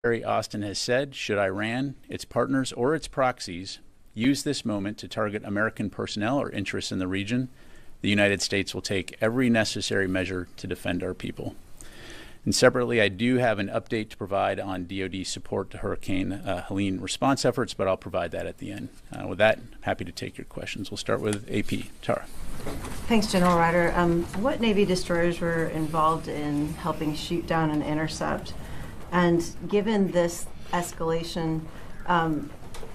Secretary Austin has said, should Iran, its partners, or its proxies use this moment to target American personnel or interests in the region, the United States will take every necessary measure to defend our people. And separately, I do have an update to provide on DoD support to Hurricane Helene response efforts, but I'll provide that at the end. With that, I'm happy to take your questions. We'll start with AP. Tara. Thanks, General Ryder. What Navy destroyers were involved in helping shoot down and intercept? And given this escalation,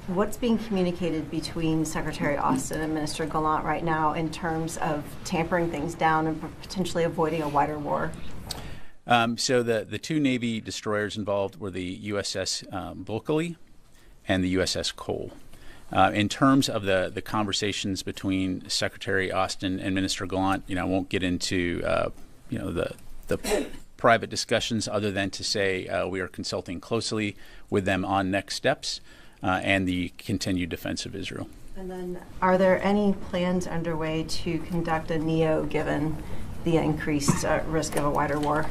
what's being communicated between Secretary Austin and Minister Gallant right now in terms of tampering things down and potentially avoiding a wider war? So the two Navy destroyers involved were the USS Bulkley and the USS Cole. In terms of the conversations between Secretary Austin and Minister Gallant, I won't get into the private discussions other than to say we are consulting closely with them on next steps and the continued defense of Israel. And then, are there any plans underway to conduct a NEO given the increased risk of a wider war?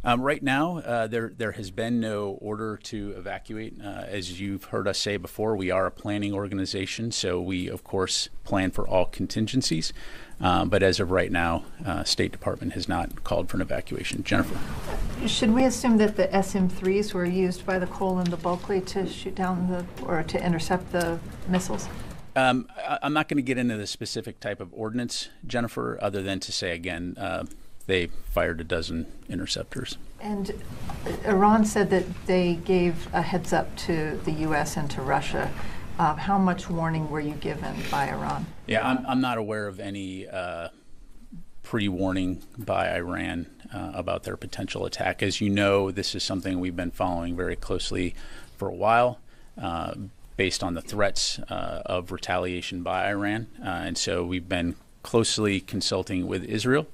Right now, there has been no order to evacuate. As you've heard us say before, we are a planning organization, so we, of course, plan for all contingencies. But as of right now, State Department has not called for an evacuation. Jennifer. Should we assume that the SM-3s were used by the Cole and the Bulkley to shoot down or to intercept the missiles? I'm not going to get into the specific type of ordnance, Jennifer, other than to say, again, they fired a dozen interceptors. And Iran said that they gave a heads up to the U.S. and to Russia. How much warning were you given by Iran? Yeah, I'm not aware of any pre-warning by Iran about their potential attack. As you know, this is something we've been following very closely for a while, based on the threats of retaliation by Iran. And so we've been closely consulting with Israel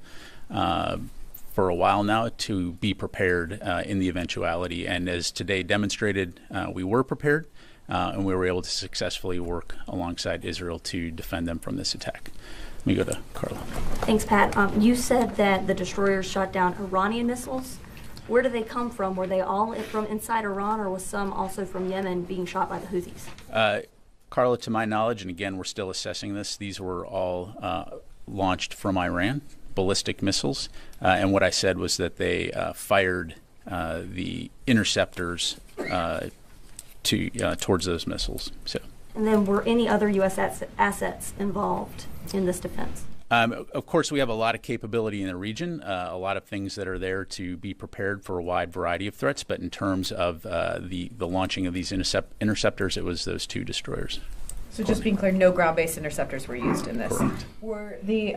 for a while now to be prepared in the eventuality. And as today demonstrated, we were prepared and we were able to successfully work alongside Israel to defend them from this attack. Let me go to Carla. Thanks, Pat. You said that the destroyers shot down Iranian missiles. Where do they come from? Were they all from inside Iran, or was some also from Yemen being shot by the Houthis? Carla, to my knowledge, and again, we're still assessing this, these were all launched from Iran, ballistic missiles. And what I said was that they fired the interceptors towards those missiles. So. And then were any other U.S. assets involved in this defense? Of course, we have a lot of capability in the region, a lot of things that are there to be prepared for a wide variety of threats. But in terms of the launching of these interceptors, it was those two destroyers. So just being clear, no ground-based interceptors were used in this. Correct. Were the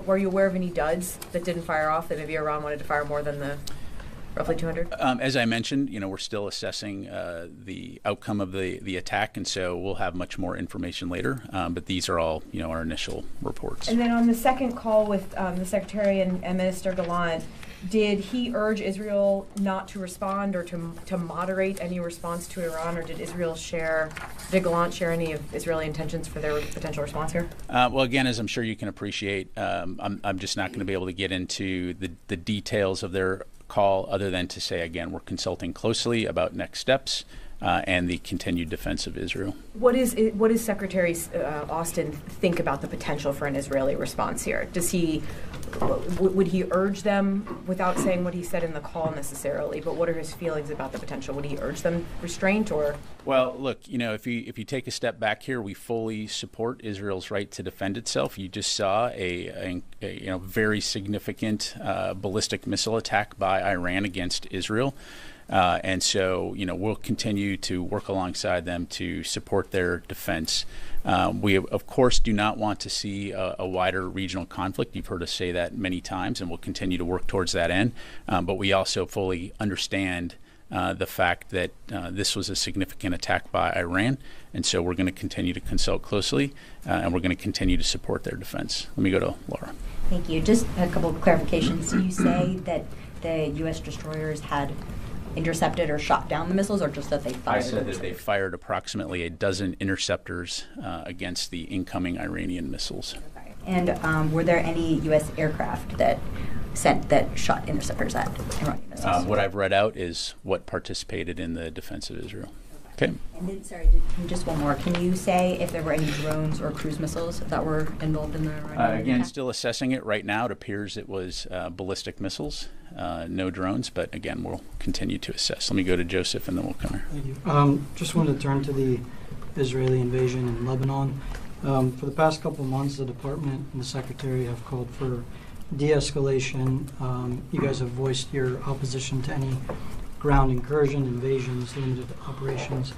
were you aware of any duds that didn't fire off, that maybe Iran wanted to fire more than the roughly 200? As I mentioned, we're still assessing the outcome of the attack, and so we'll have much more information later. But these are all, our initial reports. And then on the second call with the Secretary and Minister Gallant, did he urge Israel not to respond or to moderate any response to Iran, or did Gallant share any of Israeli intentions for their potential response here? Well, again, as I'm sure you can appreciate, I'm just not going to be able to get into the details of their call, other than to say, again, we're consulting closely about next steps and the continued defense of Israel. What does Secretary Austin think about the potential for an Israeli response here? Would he urge them, without saying what he said in the call necessarily, but what are his feelings about the potential? Would he urge them restraint, or? Well, look, if you take a step back here, we fully support Israel's right to defend itself. You just saw a very significant ballistic missile attack by Iran against Israel. And so, we'll continue to work alongside them to support their defense. We, of course, do not want to see a wider regional conflict. You've heard us say that many times, and we'll continue to work towards that end. But we also fully understand the fact that this was a significant attack by Iran, and so we're going to continue to consult closely, and we're going to continue to support their defense. Let me go to Laura. Thank you. Just a couple of clarifications. You say that the U.S. destroyers had intercepted or shot down the missiles, or just that they fired? I said that they fired approximately a dozen interceptors against the incoming Iranian missiles. And were there any U.S. aircraft that shot interceptors at Iranian missiles? What I've read out is what participated in the defense of Israel. Okay. And then, just one more. Can you say if there were any drones or cruise missiles that were involved in the Iranian Again, attack? still assessing it right now. It appears it was ballistic missiles, no drones, but again, we'll continue to assess. Let me go to Joseph and then we'll come here. Thank you. Just wanted to turn to the Israeli invasion in Lebanon. For the past couple of months, the department and the secretary have called for de-escalation. You guys have voiced your opposition to any ground incursion, invasions, limited operations.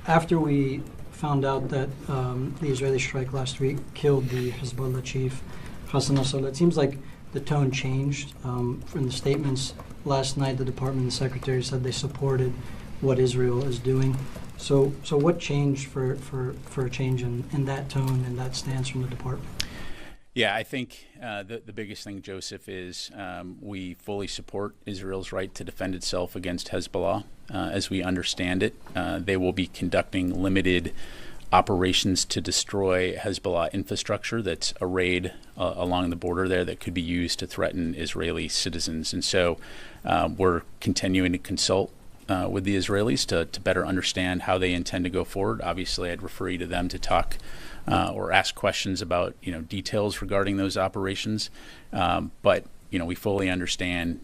After we found out that the Israeli strike last week killed the Hezbollah chief, Hassan Nasrallah, it seems like the tone changed. From the statements last night, the department and the secretary said they supported what Israel is doing. So what changed for a change in that tone and that stance from the department? Yeah, I think the biggest thing, Joseph, is we fully support Israel's right to defend itself against Hezbollah. As we understand it, they will be conducting limited operations to destroy Hezbollah infrastructure that's arrayed along the border there that could be used to threaten Israeli citizens. And so we're continuing to consult with the Israelis to better understand how they intend to go forward. Obviously, I'd refer you to them to talk or ask questions about details regarding those operations. But we fully understand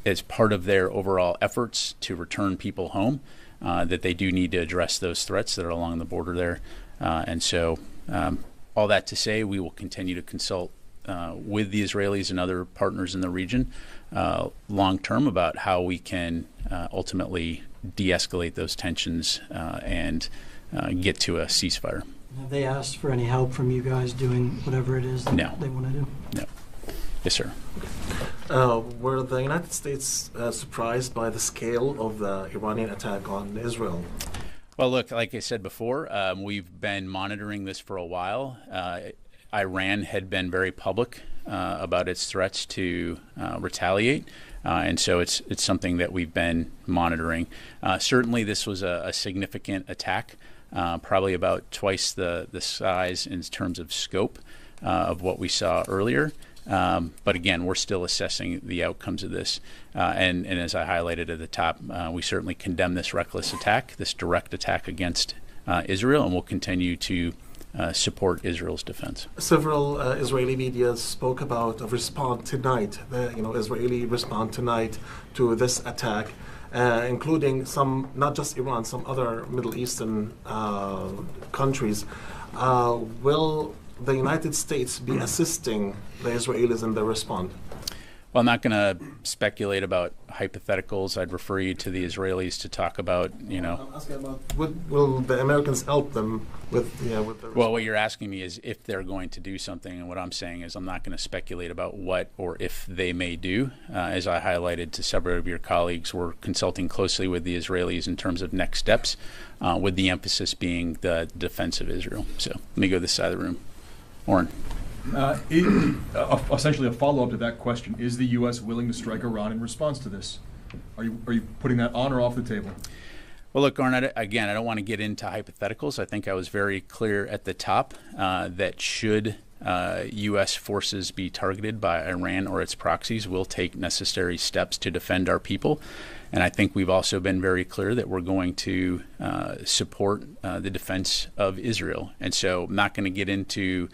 as part of their overall efforts to return people home that they do need to address those threats that are along the border there. And so all that to say, we will continue to consult with the Israelis and other partners in the region long term about how we can ultimately de-escalate those tensions and get to a ceasefire. Have they asked for any help from you guys doing whatever it is that they want to do? No. Yes, sir. Were the United States surprised by the scale of the Iranian attack on Israel? Well, look, like I said before, we've been monitoring this for a while. Iran had been very public about its threats to retaliate, and so it's something that we've been monitoring. Certainly, this was a significant attack, probably about twice the size in terms of scope of what we saw earlier. But again, we're still assessing the outcomes of this. And as I highlighted at the top, we certainly condemn this reckless attack, this direct attack against Israel, and we'll continue to support Israel's defense. Several Israeli media spoke about a response tonight, Israeli response tonight to this attack, including some, not just Iran, some other Middle Eastern countries. Will the United States be assisting the Israelis in their response? Well, I'm not going to speculate about hypotheticals. I'd refer you to the Israelis to talk about, I'm asking about, will the Americans help them with their Well, what you're asking me is if they're going to do something, and what I'm saying is I'm not going to speculate about what or if they may do. As I highlighted to several of your colleagues, we're consulting closely with the Israelis in terms of next steps, with the emphasis being the defense of Israel. So let me go to this side of the room. Oren. Essentially a follow-up to that question, is the U.S. willing to strike Iran in response to this? Are you putting that on or off the table? Well, look, Oren, again, I don't want to get into hypotheticals. I think I was very clear at the top that should U.S. forces be targeted by Iran or its proxies, we'll take necessary steps to defend our people. And I think we've also been very clear that we're going to support the defense of Israel. And so I'm not going to get into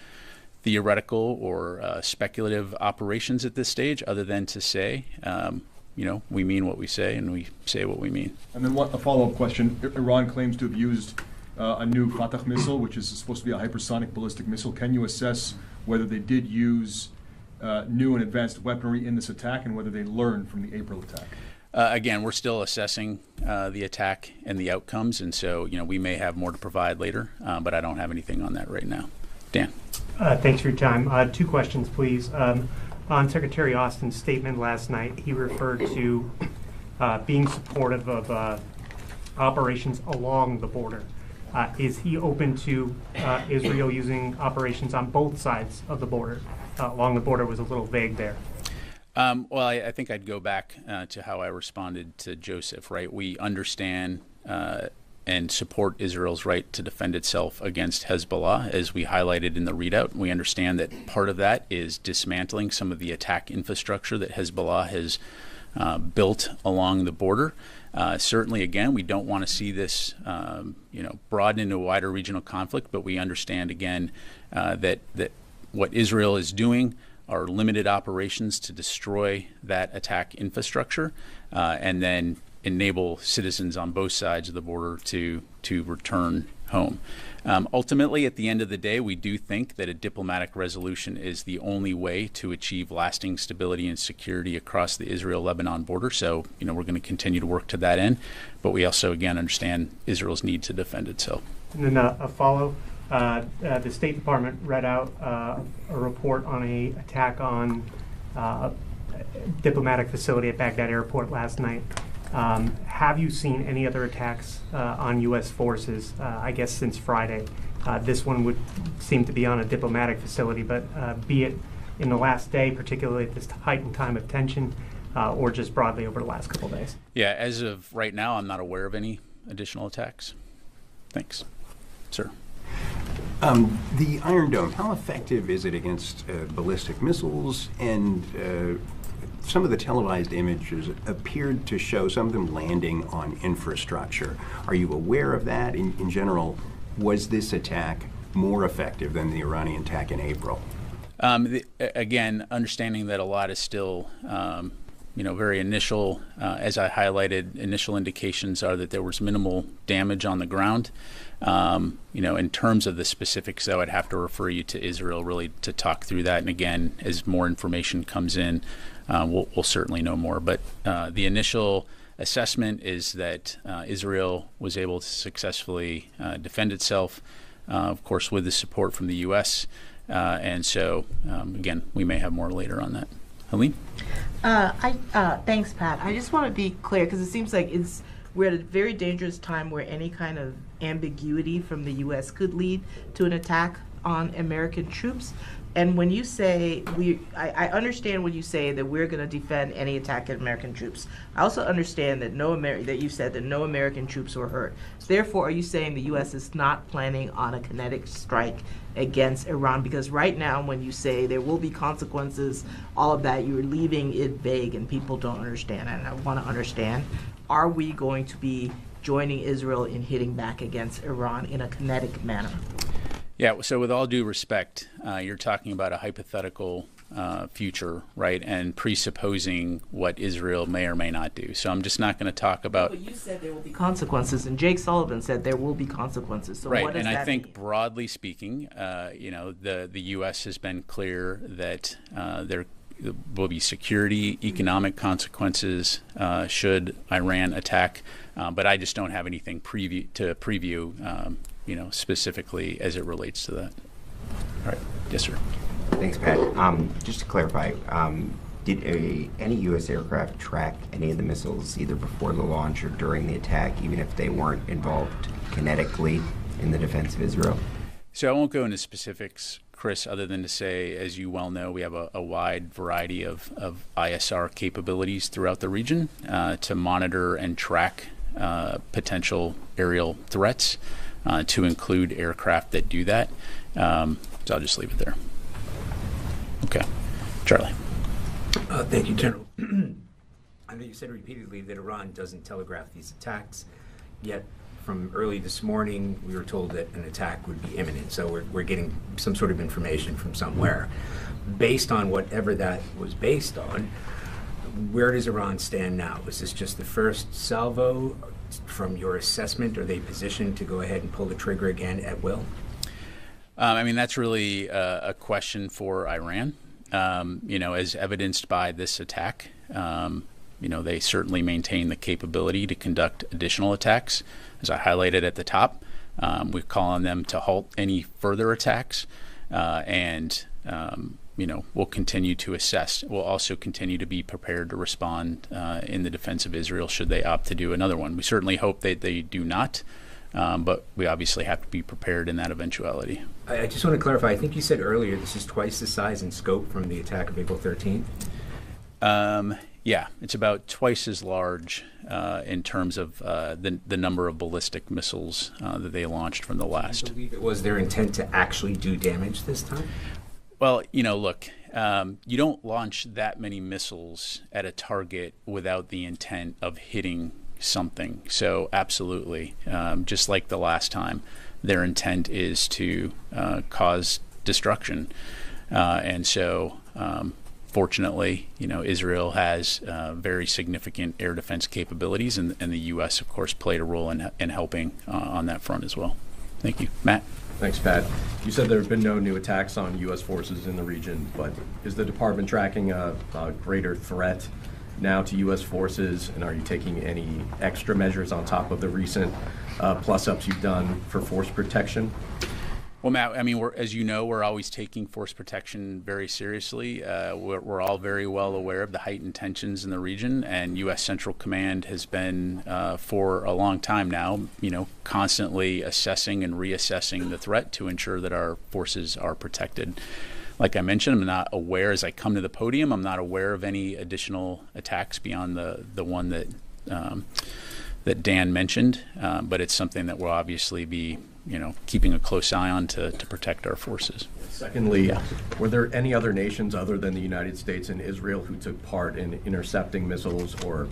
theoretical or speculative operations at this stage, other than to say, we mean what we say and we say what we mean. And then a follow-up question. Iran claims to have used a new Fatah missile, which is supposed to be a hypersonic ballistic missile. Can you assess whether they did use new and advanced weaponry in this attack and whether they learned from the April attack? Again, we're still assessing the attack and the outcomes, and so we may have more to provide later, but I don't have anything on that right now. Dan. Thanks for your time. Two questions, please. On Secretary Austin's statement last night, he referred to being supportive of operations along the border. Is he open to Israel using operations on both sides of the border? Along the border was a little vague there. Well, I think I'd go back to how I responded to Joseph, right? We understand and support Israel's right to defend itself against Hezbollah, as we highlighted in the readout. We understand that part of that is dismantling some of the attack infrastructure that Hezbollah has built along the border. Certainly, again, we don't want to see this, broaden into a wider regional conflict, but we understand, again, that what Israel is doing are limited operations to destroy that attack infrastructure, and then enable citizens on both sides of the border to return home. Ultimately, at the end of the day, we do think that a diplomatic resolution is the only way to achieve lasting stability and security across the Israel-Lebanon border. So, we're going to continue to work to that end. But we also, again, understand Israel's need to defend itself. And then a follow. The State Department read out a report on an attack on a diplomatic facility at Baghdad Airport last night. Have you seen any other attacks on U.S. forces, I guess, since Friday? This one would seem to be on a diplomatic facility, but be it in the last day, particularly at this heightened time of tension, or just broadly over the last couple of days? Yeah, as of right now, I'm not aware of any additional attacks. Thanks. Sir. The Iron Dome, how effective is it against ballistic missiles? And some of the televised images appeared to show some of them landing on infrastructure. Are you aware of that? In general, was this attack more effective than the Iranian attack in April? Again, understanding that a lot is still very initial. As I highlighted, initial indications are that there was minimal damage on the ground. In terms of the specifics, though, I'd have to refer you to Israel really to talk through that. And again, as more information comes in, we'll certainly know more. But the initial assessment is that Israel was able to successfully defend itself, of course, with the support from the U.S. And so, again, we may have more later on that. Helene? Thanks, Pat. I just want to be clear because it seems like we're at a very dangerous time where any kind of ambiguity from the U.S. could lead to an attack on American troops. And when you say I understand when you say that we're going to defend any attack at American troops. I also understand that that you said that no American troops were hurt. So therefore, are you saying the U.S. is not planning on a kinetic strike against Iran? Because right now, when you say there will be consequences, all of that, you're leaving it vague, and people don't understand. And I want to understand: are we going to be joining Israel in hitting back against Iran in a kinetic manner? Yeah, so with all due respect, you're talking about a hypothetical future, right, and presupposing what Israel may or may not do. So I'm just not going to talk about... But you said there will be consequences, and Jake Sullivan said there will be consequences. So right, what does and that I think mean? Broadly speaking, the U.S. has been clear that there will be security, economic consequences should Iran attack, but I just don't have anything to preview specifically as it relates to that. All right. Yes, sir. Thanks, Pat. Just to clarify, did any U.S. aircraft track any of the missiles either before the launch or during the attack, even if they weren't involved kinetically in the defense of Israel? So I won't go into specifics, Chris, other than to say, as you well know, we have a wide variety of ISR capabilities throughout the region to monitor and track potential aerial threats, to include aircraft that do that. So I'll just leave it there. Okay. Charlie. Thank you, General. I know you said repeatedly that Iran doesn't telegraph these attacks, yet from early this morning we were told that an attack would be imminent. So we're getting some sort of information from somewhere. Based on whatever that was based on, where does Iran stand now? Is this just the first salvo? From your assessment, are they positioned to go ahead and pull the trigger again at will? That's really a question for Iran. As evidenced by this attack, they certainly maintain the capability to conduct additional attacks. As I highlighted at the top, we call on them to halt any further attacks, and we'll continue to assess. We'll also continue to be prepared to respond in the defense of Israel should they opt to do another one. We certainly hope that they do not, but we obviously have to be prepared in that eventuality. I just want to clarify, I think you said earlier this is twice the size and scope from the attack of April 13th? Yeah, it's about twice as large in terms of the number of ballistic missiles that they launched from the last. Do you believe it was their intent to actually do damage this time? Well, look, you don't launch that many missiles at a target without the intent of hitting something. So absolutely, just like the last time, their intent is to cause destruction. And so fortunately, Israel has very significant air defense capabilities, and the U.S., of course, played a role in helping on that front as well. Thank you. Matt? Thanks, Pat. You said there have been no new attacks on U.S. forces in the region, but is the department tracking a greater threat now to U.S. forces, and are you taking any extra measures on top of the recent plus-ups you've done for force protection? Well, Matt, I mean, as you know, we're always taking force protection very seriously. We're all very well aware of the heightened tensions in the region, and U.S. Central Command has been, for a long time now, constantly assessing and reassessing the threat to ensure that our forces are protected. Like I mentioned, I'm not aware, as I come to the podium, I'm not aware of any additional attacks beyond the one that Dan mentioned, but it's something that we'll obviously be keeping a close eye on to protect our forces. Secondly, were there any other nations other than the United States and Israel who took part in intercepting missiles or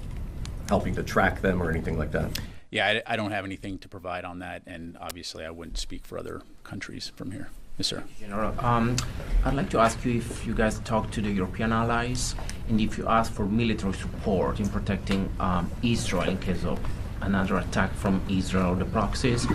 helping to track them or anything like that? Yeah, I don't have anything to provide on that, and obviously I wouldn't speak for other countries from here. Yes, sir. General, I'd like to ask you if you guys talk to the European allies and if you ask for military support in protecting Israel in case of another attack from Israel, the proxies,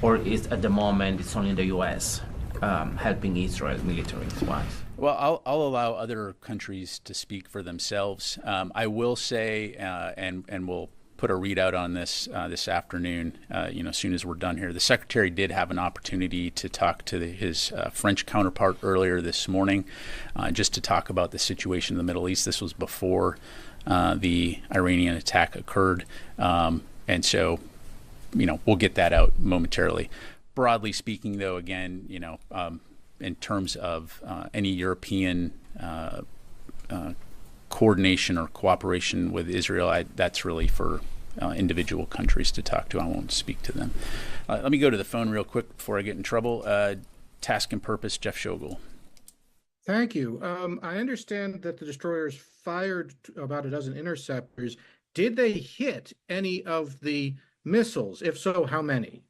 or is at the moment it's only the U.S. Helping Israel military-wise? Well, I'll allow other countries to speak for themselves. I will say, and we'll put a readout on this this afternoon, as soon as we're done here. The Secretary did have an opportunity to talk to his French counterpart earlier this morning, just to talk about the situation in the Middle East. This was before the Iranian attack occurred. And so, we'll get that out momentarily. Broadly speaking, though, again, in terms of any European coordination or cooperation with Israel, that's really for individual countries to talk to. I won't speak to them. Let me go to the phone real quick before I get in trouble. Task and Purpose, Jeff Schogel. Thank you. I understand that the destroyers fired about a dozen interceptors. Did they hit any of the missiles? If so, how many?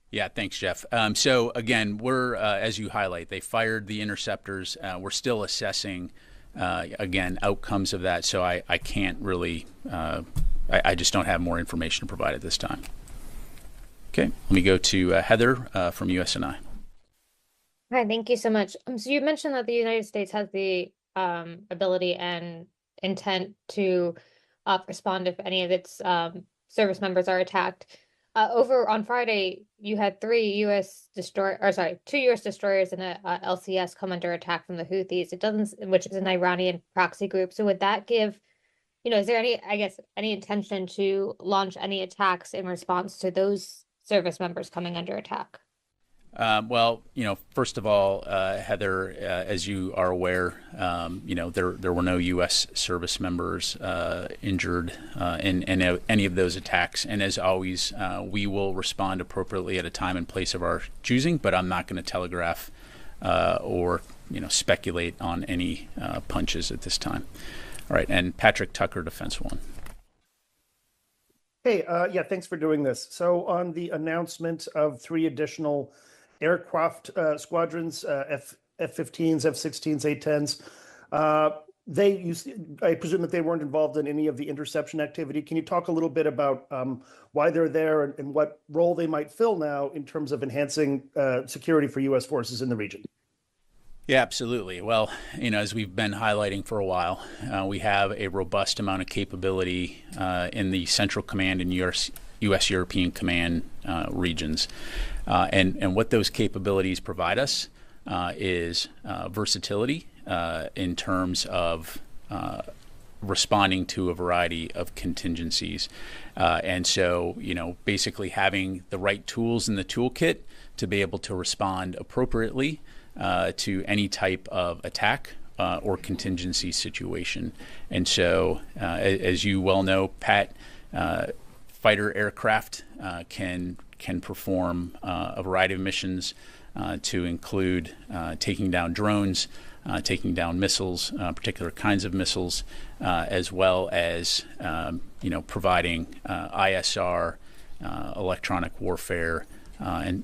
Yeah, thanks, Jeff. So again, we're, as you highlight, they fired the interceptors. We're still assessing, again, outcomes of that. So I can't really, I just don't have more information to provide at this time. Okay, let me go to Heather from USNI. Hi, thank you so much. So you mentioned that the United States has the ability and intent to respond if any of its service members are attacked. Over on Friday, you had two U.S. destroyers and a LCS come under attack from the Houthis. Which is an Iranian proxy group. So would that give, is there any intention to launch any attacks in response to those service members coming under attack? Well, first of all, Heather, as you are aware, there were no U.S. service members injured in any of those attacks. And as always, we will respond appropriately at a time and place of our choosing, but I'm not going to telegraph or speculate on any punches at this time. All right, and Patrick Tucker, Defense One. Hey, yeah, thanks for doing this. So on the announcement of 3 additional aircraft squadrons, F-15s, F-16s, A-10s, I presume that they weren't involved in any of the interception activity. Can you talk a little bit about why they're there and what role they might fill now in terms of enhancing security for U.S. forces in the region? Yeah, absolutely. Well, as we've been highlighting for a while, we have a robust amount of capability in the Central Command and U.S. European Command regions. And what those capabilities provide us is versatility in terms of responding to a variety of contingencies. And so, basically having the right tools in the toolkit to be able to respond appropriately to any type of attack or contingency situation. And so, as you well know, Pat, fighter aircraft can perform a variety of missions to include taking down drones, taking down missiles, particular kinds of missiles, as well as providing ISR, electronic warfare, and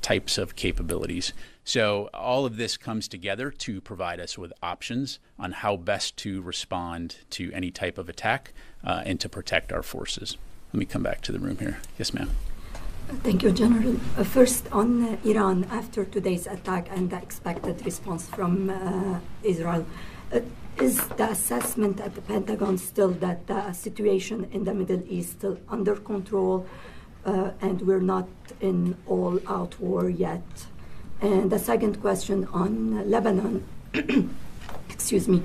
types of capabilities. So all of this comes together to provide us with options on how best to respond to any type of attack and to protect our forces. Let me come back to the room here. Yes, ma'am. Thank you, General. First, on Iran, after today's attack and the expected response from Israel, is the assessment at the Pentagon still that the situation in the Middle East still under control and we're not in all-out war yet? And the second question on Lebanon, excuse me,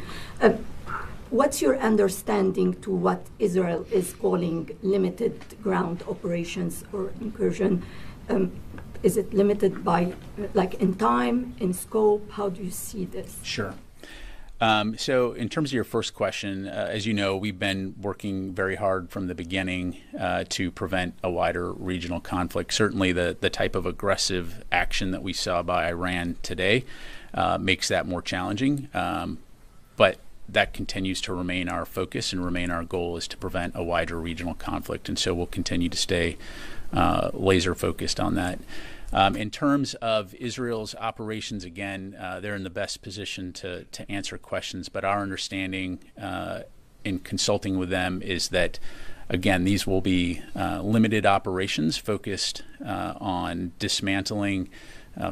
what's your understanding to what Israel is calling limited ground operations or incursion? Is it limited by, like, in time, in scope? How do you see this? Sure. So in terms of your first question, as you know, we've been working very hard from the beginning to prevent a wider regional conflict. Certainly the type of aggressive action that we saw by Iran today makes that more challenging. But that continues to remain our focus and remain our goal, is to prevent a wider regional conflict. And so we'll continue to stay laser focused on that. In terms of Israel's operations, again, they're in the best position to answer questions. But our understanding in consulting with them is that, again, these will be limited operations focused on dismantling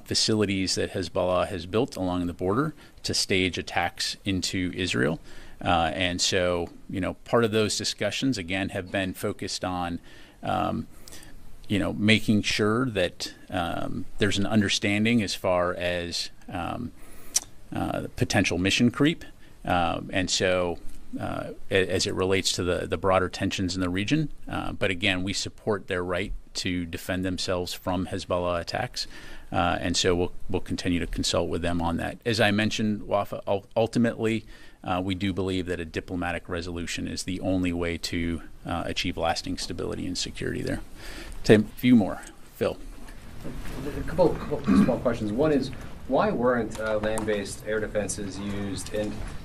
facilities that Hezbollah has built along the border to stage attacks into Israel. And so, part of those discussions, again, have been focused on making sure that there's an understanding as far as potential mission creep. And so as it relates to the broader tensions in the region. But again, we support their right to defend themselves from Hezbollah attacks. And so we'll continue to consult with them on that. As I mentioned, Wafa, ultimately, we do believe that a diplomatic resolution is the only way to achieve lasting stability and security there. A few more. Phil. A couple small questions. One is, why weren't land-based air defenses used?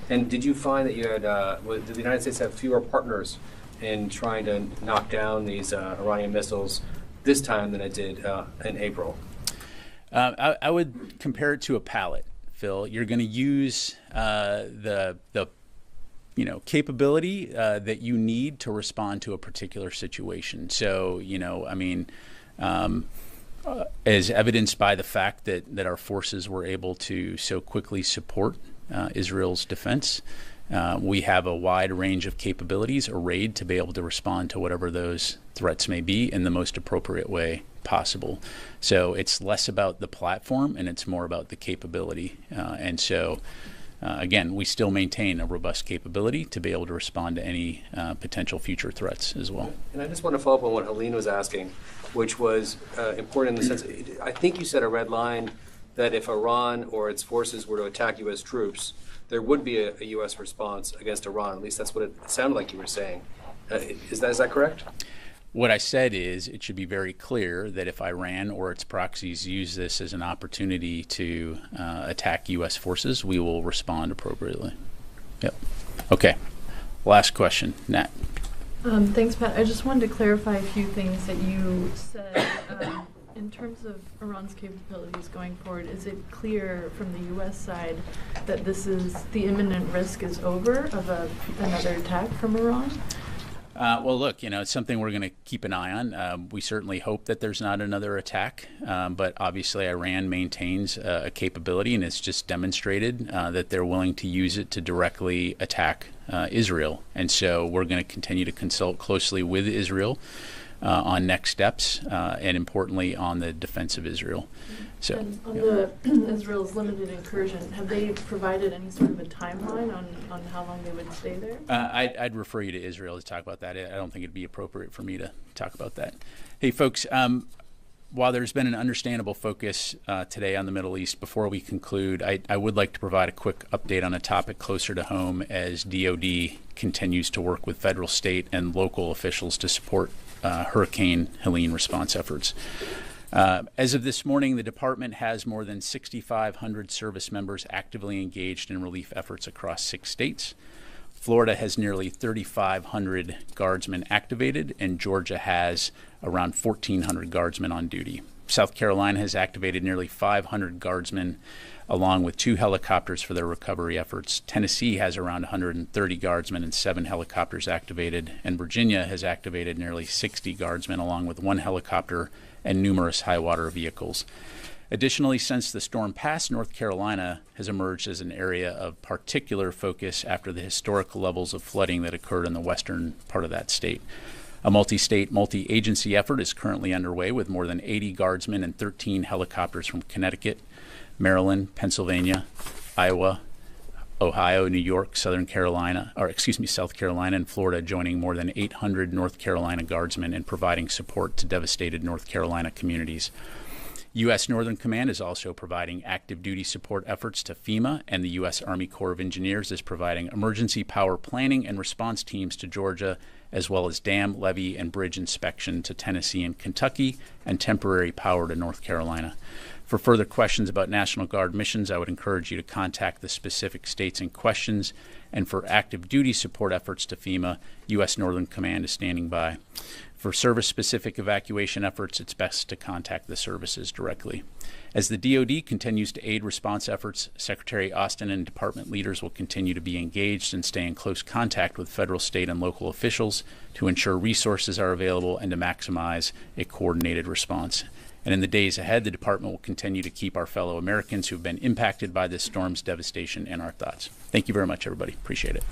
And did you find that you had, did the United States have fewer partners in trying to knock down these Iranian missiles this time than it did in April? I would compare it to a pallet, Phil. You're going to use the capability that you need to respond to a particular situation. So, as evidenced by the fact that our forces were able to so quickly support Israel's defense, we have a wide range of capabilities arrayed to be able to respond to whatever those threats may be in the most appropriate way possible. So it's less about the platform and it's more about the capability. And so again, we still maintain a robust capability to be able to respond to any potential future threats as well. And I just want to follow up on what Helene was asking, which was important in the sense, I think you said a red line that if Iran or its forces were to attack U.S. troops, there would be a U.S. response against Iran. At least that's what it sounded like you were saying. Is that correct? What I said is it should be very clear that if Iran or its proxies use this as an opportunity to attack U.S. forces, we will respond appropriately. Yep. Okay. Last question. Nat. Thanks, Pat. I just wanted to clarify a few things that you said. In terms of Iran's capabilities going forward, is it clear from the U.S. side that the imminent risk is over of another attack from Iran? Well, look, it's something we're going to keep an eye on. We certainly hope that there's not another attack, but obviously Iran maintains a capability, and it's just demonstrated that they're willing to use it to directly attack Israel. And so we're going to continue to consult closely with Israel on next steps, and importantly on the defense of Israel. So, and on the Israel's limited incursion, have they provided any sort of a timeline on how long they would stay there? I'd refer you to Israel to talk about that. I don't think it'd be appropriate for me to talk about that. Hey, folks, while there's been an understandable focus today on the Middle East, before we conclude, I would like to provide a quick update on a topic closer to home as DoD continues to work with federal, state, and local officials to support Hurricane Helene response efforts. As of this morning, the department has more than 6,500 service members actively engaged in relief efforts across 6 states. Florida has nearly 3,500 guardsmen activated, and Georgia has around 1,400 guardsmen on duty. South Carolina has activated nearly 500 guardsmen, along with 2 helicopters for their recovery efforts. Tennessee has around 130 guardsmen and 7 helicopters activated, and Virginia has activated nearly 60 guardsmen, along with 1 helicopter and numerous high-water vehicles. Additionally, since the storm passed, North Carolina has emerged as an area of particular focus after the historical levels of flooding that occurred in the western part of that state. A multi-state, multi-agency effort is currently underway with more than 80 guardsmen and 13 helicopters from Connecticut, Maryland, Pennsylvania, Iowa, Ohio, New York, South Carolina, and Florida, joining more than 800 North Carolina guardsmen in providing support to devastated North Carolina communities. U.S. Northern Command is also providing active duty support efforts to FEMA, and the U.S. Army Corps of Engineers is providing emergency power planning and response teams to Georgia, as well as dam, levee, and bridge inspection to Tennessee and Kentucky, and temporary power to North Carolina. For further questions about National Guard missions, I would encourage you to contact the specific states in questions. And for active duty support efforts to FEMA, U.S. Northern Command is standing by. For service-specific evacuation efforts, it's best to contact the services directly. As the DoD continues to aid response efforts, Secretary Austin and department leaders will continue to be engaged and stay in close contact with federal, state, and local officials to ensure resources are available and to maximize a coordinated response. And in the days ahead, the department will continue to keep our fellow Americans who have been impacted by this storm's devastation in our thoughts. Thank you very much, everybody. Appreciate it.